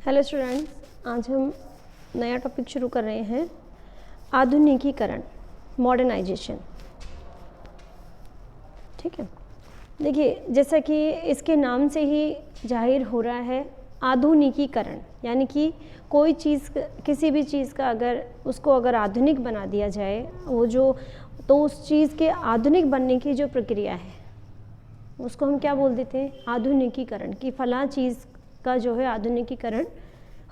Hello students, आज हम नया टॉपिक शुरू कर रहे हैं, आधुनिकीकरण, मॉडर्नाइजेशन। ठीक है, देखिए जैसा कि इसके नाम से ही जाहिर हो रहा है, आधुनिकीकरण यानी कि कोई चीज़, किसी भी चीज़ का अगर आधुनिक बना दिया जाए, तो उस चीज़ के आधुनिक बनने की जो प्रक्रिया है उसको हम क्या बोल देते हैं, आधुनिकीकरण। कि फलां चीज़ का जो है आधुनिकीकरण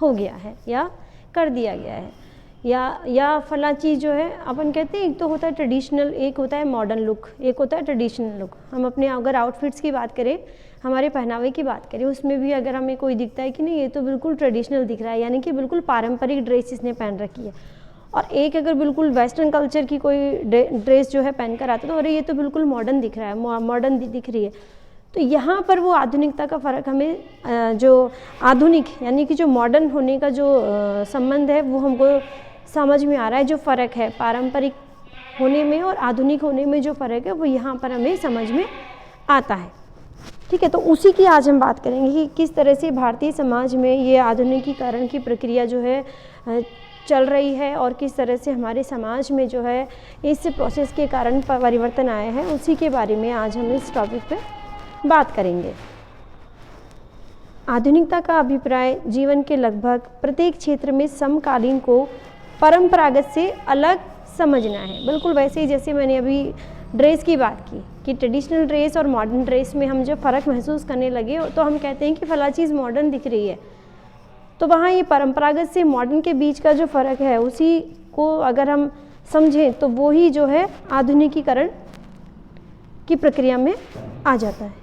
हो गया है या कर दिया गया है, या फला चीज़ जो है, अपन कहते हैं एक तो होता है ट्रेडिशनल, एक होता है मॉडर्न लुक, एक होता है ट्रेडिशनल लुक। हम अपने अगर आउटफिट्स की बात करें, हमारे पहनावे की बात करें, उसमें भी अगर हमें कोई दिखता है कि नहीं ये तो बिल्कुल ट्रेडिशनल दिख रहा है, यानी कि बिल्कुल पारंपरिक ड्रेस इसने पहन रखी है, और एक अगर बिल्कुल वेस्टर्न कल्चर की कोई ड्रेस जो है पहन कर आता है तो अरे ये तो बिल्कुल मॉडर्न दिख रहा है, मॉडर्न दिख रही है। तो यहाँ पर वो आधुनिकता का फ़र्क हमें, जो आधुनिक यानी कि जो मॉडर्न होने का जो संबंध है वो हमको समझ में आ रहा है। जो फ़र्क है पारंपरिक होने में और आधुनिक होने में, जो फ़र्क है वो यहाँ पर हमें समझ में आता है। ठीक है, तो उसी की आज हम बात करेंगे कि किस तरह से भारतीय समाज में ये आधुनिकीकरण की प्रक्रिया जो है चल रही है, और किस तरह से हमारे समाज में जो है इस प्रोसेस के कारण परिवर्तन आए हैं, उसी के बारे में आज हम इस टॉपिक पे बात करेंगे। आधुनिकता का अभिप्राय जीवन के लगभग प्रत्येक क्षेत्र में समकालीन को परंपरागत से अलग समझना है। बिल्कुल वैसे ही जैसे मैंने अभी ड्रेस की बात की कि ट्रेडिशनल ड्रेस और मॉडर्न ड्रेस में हम जब फ़र्क महसूस करने लगे तो हम कहते हैं कि फला चीज़ मॉडर्न दिख रही है, तो वहाँ ये परंपरागत से मॉडर्न के बीच का जो फ़र्क है उसी को अगर हम समझें तो वो ही जो है आधुनिकीकरण की प्रक्रिया में आ जाता है।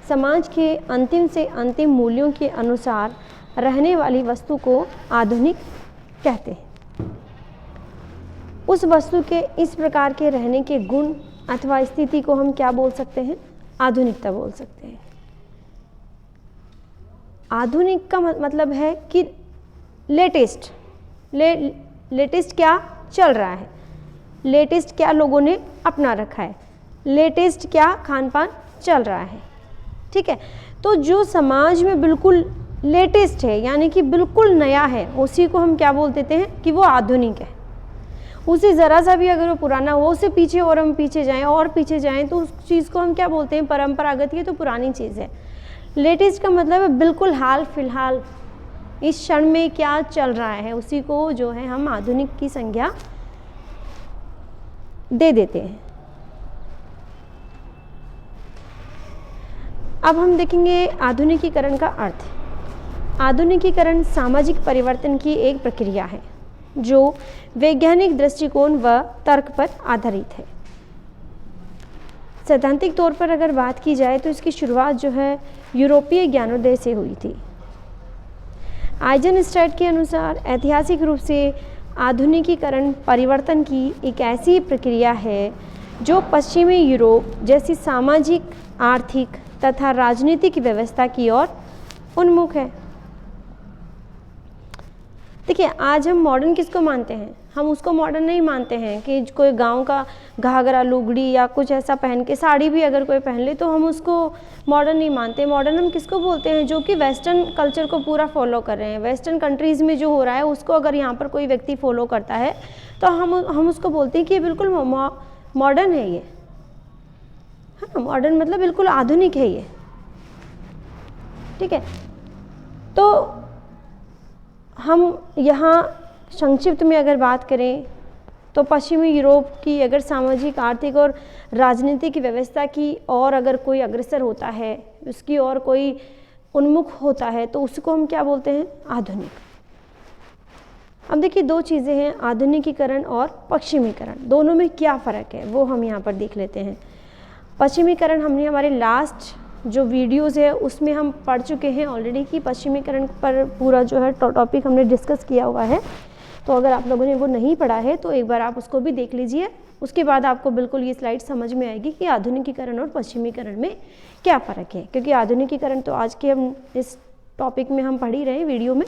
समाज के अंतिम से अंतिम मूल्यों के अनुसार रहने वाली वस्तु को आधुनिक कहते हैं। उस वस्तु के इस प्रकार के रहने के गुण अथवा स्थिति को हम क्या बोल सकते हैं, आधुनिकता बोल सकते हैं। आधुनिक का मतलब है कि लेटेस्ट क्या चल रहा है, लेटेस्ट क्या लोगों ने अपना रखा है, लेटेस्ट क्या खान पान चल रहा है। ठीक है, तो जो समाज में बिल्कुल लेटेस्ट है यानी कि बिल्कुल नया है, उसी को हम क्या बोल देते हैं कि वो आधुनिक है। उसे ज़रा सा भी अगर वो पुराना हो, उससे पीछे और हम पीछे जाएं और पीछे जाएं तो उस चीज़ को हम क्या बोलते हैं, परंपरागत। ये तो पुरानी चीज़ है। लेटेस्ट का मतलब है बिल्कुल हाल फिलहाल, इस क्षण में क्या चल रहा है, उसी को जो है हम आधुनिक की संज्ञा दे देते हैं। अब हम देखेंगे आधुनिकीकरण का अर्थ। आधुनिकीकरण सामाजिक परिवर्तन की एक प्रक्रिया है जो वैज्ञानिक दृष्टिकोण व तर्क पर आधारित है। सैद्धांतिक तौर पर अगर बात की जाए तो इसकी शुरुआत जो है यूरोपीय ज्ञानोदय से हुई थी। आइजनस्टाइट के अनुसार ऐतिहासिक रूप से आधुनिकीकरण परिवर्तन की एक ऐसी प्रक्रिया है जो पश्चिमी यूरोप जैसी सामाजिक, आर्थिक तथा राजनीतिक व्यवस्था की ओर उन्मुख है। देखिए, आज हम मॉडर्न किसको मानते हैं, हम उसको मॉडर्न नहीं मानते हैं कि कोई गांव का घाघरा लुगड़ी या कुछ ऐसा पहन के, साड़ी भी अगर कोई पहन ले तो हम उसको मॉडर्न नहीं मानते। मॉडर्न हम किसको बोलते हैं, जो कि वेस्टर्न कल्चर को पूरा फॉलो कर रहे हैं। वेस्टर्न कंट्रीज़ में जो हो रहा है उसको अगर यहाँ पर कोई व्यक्ति फॉलो करता है तो हम उसको बोलते हैं कि ये बिल्कुल मॉडर्न है, ये है ना। मॉडर्न मतलब बिल्कुल आधुनिक है ये। ठीक है, तो हम यहाँ संक्षिप्त में अगर बात करें तो पश्चिमी यूरोप की अगर सामाजिक, आर्थिक और राजनीतिक व्यवस्था की और अगर कोई अग्रसर होता है, उसकी और कोई उन्मुख होता है, तो उसको हम क्या बोलते हैं, आधुनिक। अब देखिए, दो चीज़ें हैं, आधुनिकीकरण और पश्चिमीकरण। दोनों में क्या फ़र्क है वो हम यहाँ पर देख लेते हैं। पश्चिमीकरण हमने हमारे लास्ट जो वीडियोज़ है उसमें हम पढ़ चुके हैं ऑलरेडी कि पश्चिमीकरण पर पूरा जो है टॉपिक हमने डिस्कस किया हुआ है। तो अगर आप लोगों ने वो नहीं पढ़ा है तो एक बार आप उसको भी देख लीजिए, उसके बाद आपको बिल्कुल ये स्लाइड समझ में आएगी कि आधुनिकीकरण और पश्चिमीकरण में क्या फ़र्क है। क्योंकि आधुनिकीकरण तो आज के हम इस टॉपिक में हम पढ़ ही रहे हैं वीडियो में।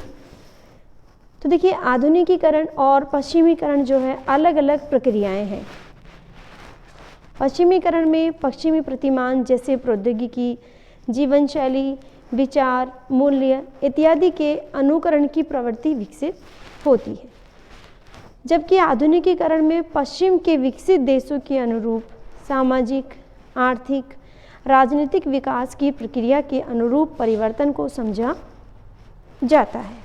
तो देखिए, आधुनिकीकरण और पश्चिमीकरण जो है अलग अलग प्रक्रियाएँ हैं। पश्चिमीकरण में पश्चिमी प्रतिमान जैसे प्रौद्योगिकी, जीवन शैली, विचार, मूल्य इत्यादि के अनुकरण की प्रवृत्ति विकसित होती है। जबकि आधुनिकीकरण में पश्चिम के विकसित देशों के अनुरूप सामाजिक, आर्थिक, राजनीतिक विकास की प्रक्रिया के अनुरूप परिवर्तन को समझा जाता है।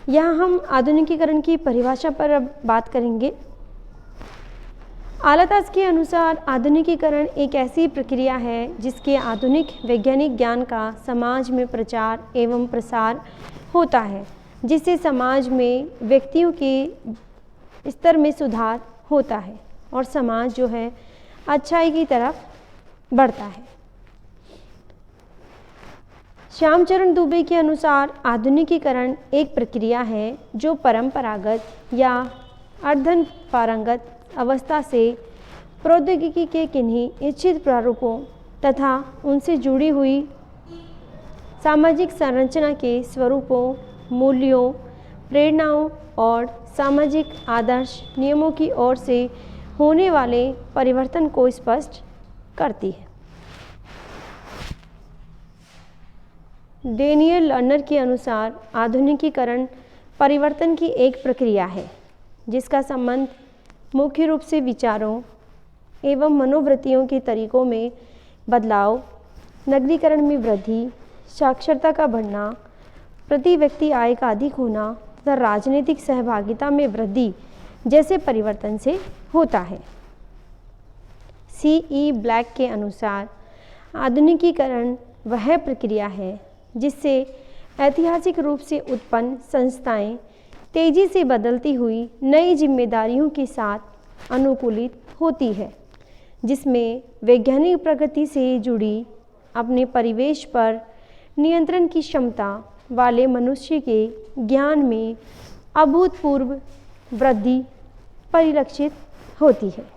यहाँ हम आधुनिकीकरण की परिभाषा पर अब बात करेंगे। आलातास के अनुसार आधुनिकीकरण एक ऐसी प्रक्रिया है जिसके आधुनिक वैज्ञानिक ज्ञान का समाज में प्रचार एवं प्रसार होता है, जिससे समाज में व्यक्तियों के स्तर में सुधार होता है और समाज जो है अच्छाई की तरफ बढ़ता है। श्यामचरण दुबे के अनुसार आधुनिकीकरण एक प्रक्रिया है जो परंपरागत या अर्धपारंगत अवस्था से प्रौद्योगिकी के किन्हीं इच्छित प्रारूपों तथा उनसे जुड़ी हुई सामाजिक संरचना के स्वरूपों, मूल्यों, प्रेरणाओं और सामाजिक आदर्श नियमों की ओर से होने वाले परिवर्तन को स्पष्ट करती है। डेनियल लर्नर के अनुसार आधुनिकीकरण परिवर्तन की एक प्रक्रिया है जिसका संबंध मुख्य रूप से विचारों एवं मनोवृत्तियों के तरीकों में बदलाव, नगरीकरण में वृद्धि, साक्षरता का बढ़ना, प्रति व्यक्ति आय का अधिक होना तथा राजनीतिक सहभागिता में वृद्धि जैसे परिवर्तन से होता है। C.E. ब्लैक के अनुसार आधुनिकीकरण वह प्रक्रिया है जिससे ऐतिहासिक रूप से उत्पन्न संस्थाएं तेजी से बदलती हुई नई जिम्मेदारियों के साथ अनुकूलित होती है, जिसमें वैज्ञानिक प्रगति से जुड़ी अपने परिवेश पर नियंत्रण की क्षमता वाले मनुष्य के ज्ञान में अभूतपूर्व वृद्धि परिलक्षित होती है।